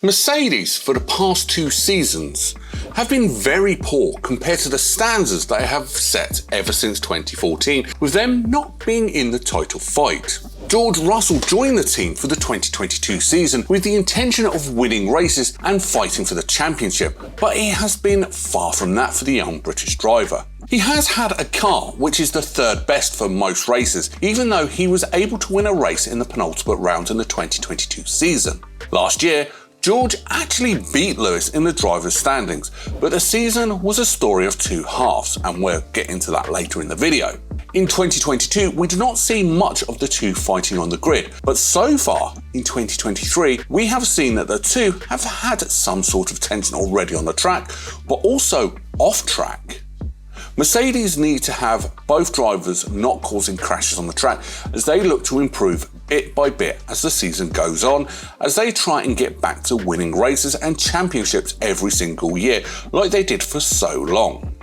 Mercedes, for the past 2 seasons, have been very poor compared to the standards they have set ever since 2014, with them not being in the title fight. George Russell joined the team for the 2022 season with the intention of winning races and fighting for the championship, but it has been far from that for the young British driver. He has had a car which is the 3rd best for most races, even though he was able to win a race in the penultimate round in the 2022 season. Last year, George actually beat Lewis in the drivers' standings, but the season was a story of 2 halves, and we'll get into that later in the video. In 2022, we did not see much of the two fighting on the grid, but so far in 2023, we have seen that the two have had some sort of tension already on the track, but also off track. Mercedes need to have both drivers not causing crashes on the track as they look to improve bit by bit as the season goes on, as they try and get back to winning races and championships every single year like they did for so long.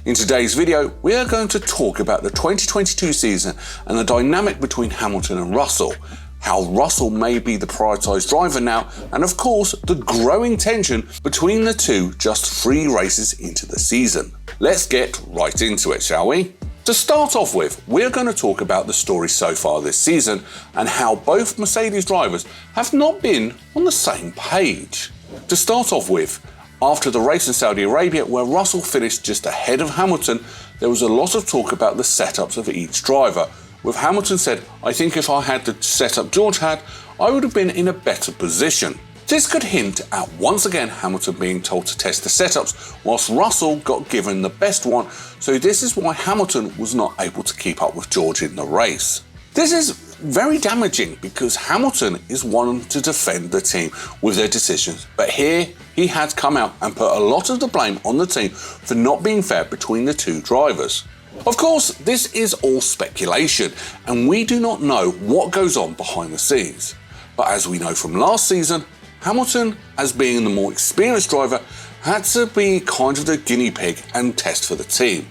In today's video, we are going to talk about the 2022 season and the dynamic between Hamilton and Russell, how Russell may be the prioritised driver now, and of course the growing tension between the two just 3 races into the season. Let's get right into it, shall we? To start off with, we're going to talk about the story so far this season and how both Mercedes drivers have not been on the same page. To start off with, after the race in Saudi Arabia where Russell finished just ahead of Hamilton, there was a lot of talk about the setups of each driver, with Hamilton said, "I think if I had the setup George had, I would have been in a better position." This could hint at once again Hamilton being told to test the setups, whilst Russell got given the best one, so this is why Hamilton was not able to keep up with George in the race. This is very damaging because Hamilton is one to defend the team with their decisions, but here he had come out and put a lot of the blame on the team for not being fair between the two drivers. Of course, this is all speculation, and we do not know what goes on behind the scenes. But as we know from last season, Hamilton, as being the more experienced driver, had to be kind of the guinea pig and test for the team.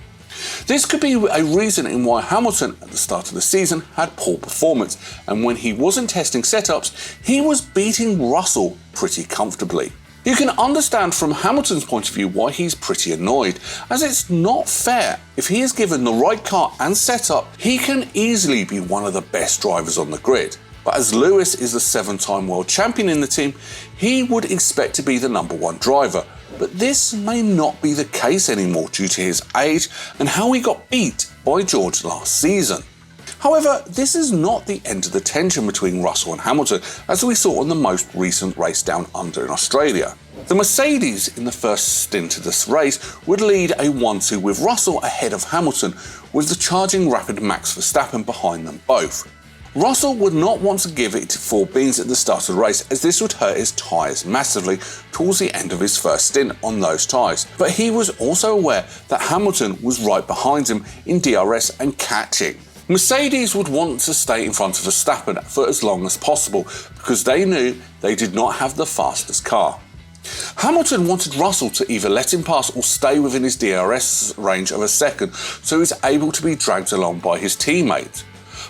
This could be a reason in why Hamilton at the start of the season had poor performance, and when he wasn't testing setups, he was beating Russell pretty comfortably. You can understand from Hamilton's point of view why he's pretty annoyed, as it's not fair. If he is given the right car and setup, he can easily be one of the best drivers on the grid. But as Lewis is the 7-time world champion in the team, he would expect to be the #1 driver. But this may not be the case anymore due to his age and how he got beat by George last season. However, this is not the end of the tension between Russell and Hamilton, as we saw on the most recent race down under in Australia. The Mercedes in the first stint of this race would lead a 1-2 with Russell ahead of Hamilton, with the charging rapid Max Verstappen behind them both. Russell would not want to give it 4 beans at the start of the race, as this would hurt his tyres massively towards the end of his first stint on those tyres, but he was also aware that Hamilton was right behind him in DRS and catching. Mercedes would want to stay in front of Verstappen for as long as possible because they knew they did not have the fastest car. Hamilton wanted Russell to either let him pass or stay within his DRS range of a second so he's able to be dragged along by his teammate.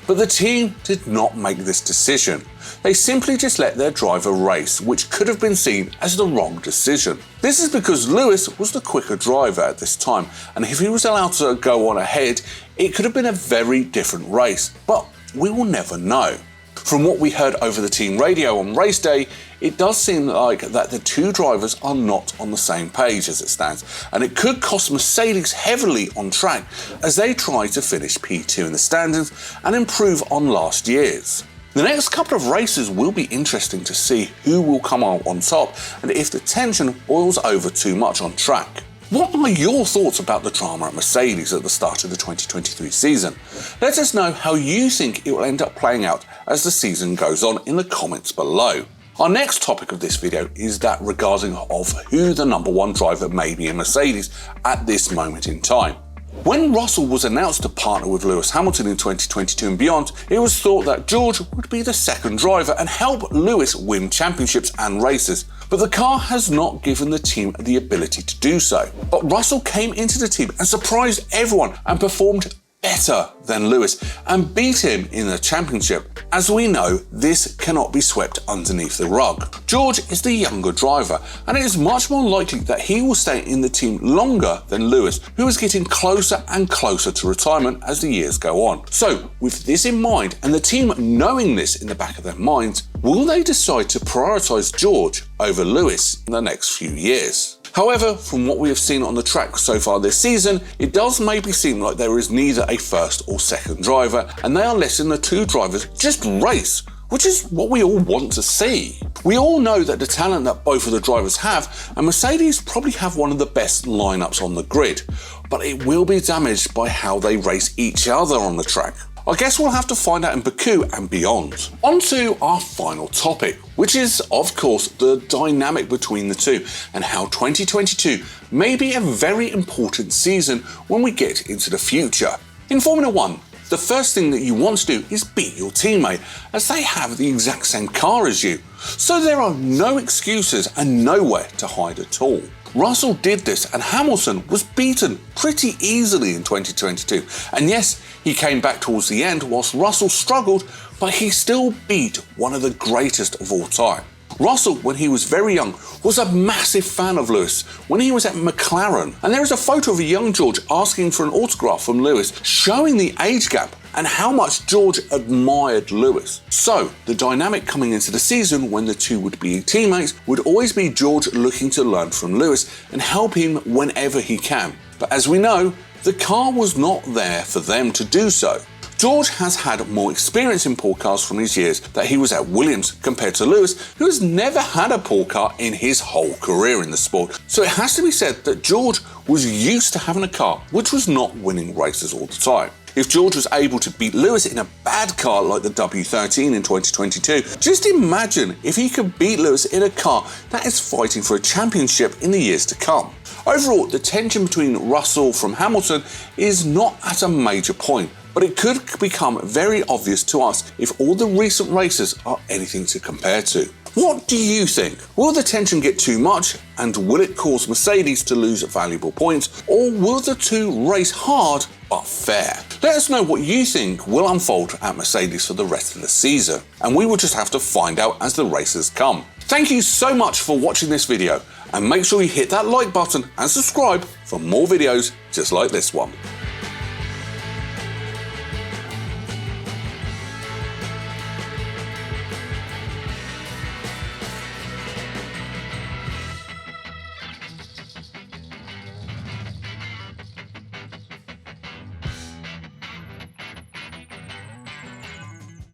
But the team did not make this decision. They simply just let their driver race, which could have been seen as the wrong decision. This is because Lewis was the quicker driver at this time, and if he was allowed to go on ahead, it could have been a very different race, but we will never know. From what we heard over the team radio on race day, it does seem like that the two drivers are not on the same page as it stands, and it could cost Mercedes heavily on track as they try to finish P2 in the standings and improve on last year's. The next couple of races will be interesting to see who will come out on top and if the tension boils over too much on track. What are your thoughts about the drama at Mercedes at the start of the 2023 season? Let us know how you think it will end up playing out as the season goes on in the comments below. Our next topic of this video is that regarding of who the #1 driver may be in Mercedes at this moment in time. When Russell was announced to partner with Lewis Hamilton in 2022 and beyond, it was thought that George would be the 2nd driver and help Lewis win championships and races. But the car has not given the team the ability to do so. But Russell came into the team and surprised everyone and performed better than Lewis and beat him in the championship. As we know, this cannot be swept underneath the rug. George is the younger driver, and it is much more likely that he will stay in the team longer than Lewis, who is getting closer and closer to retirement as the years go on. So, with this in mind, and the team knowing this in the back of their minds, will they decide to prioritise George over Lewis in the next few years? However, from what we have seen on the track so far this season, it does maybe seem like there is neither a first or second driver, and they are letting the two drivers just race, which is what we all want to see. We all know that the talent that both of the drivers have, and Mercedes probably have one of the best lineups on the grid, but it will be damaged by how they race each other on the track. I guess we'll have to find out in Baku and beyond. On to our final topic, which is, of course, the dynamic between the two and how 2022 may be a very important season when we get into the future. In Formula 1, the first thing that you want to do is beat your teammate, as they have the exact same car as you. So there are no excuses and nowhere to hide at all. Russell did this, and Hamilton was beaten pretty easily in 2022. And yes, he came back towards the end whilst Russell struggled, but he still beat one of the greatest of all time. Russell, when he was very young, was a massive fan of Lewis when he was at McLaren. And there is a photo of a young George asking for an autograph from Lewis, showing the age gap and how much George admired Lewis. So, the dynamic coming into the season when the two would be teammates would always be George looking to learn from Lewis and help him whenever he can. But as we know, the car was not there for them to do so. George has had more experience in poor cars from his years that he was at Williams compared to Lewis, who has never had a poor car in his whole career in the sport. So it has to be said that George was used to having a car which was not winning races all the time. If George was able to beat Lewis in a bad car like the W13 in 2022, just imagine if he could beat Lewis in a car that is fighting for a championship in the years to come. Overall, the tension between Russell from Hamilton is not at a major point, but it could become very obvious to us if all the recent races are anything to compare to. What do you think? Will the tension get too much, and will it cause Mercedes to lose valuable points, or will the two race hard but fair? Let us know what you think will unfold at Mercedes for the rest of the season, and we will just have to find out as the races come. Thank you so much for watching this video, and make sure you hit that like button and subscribe for more videos just like this one.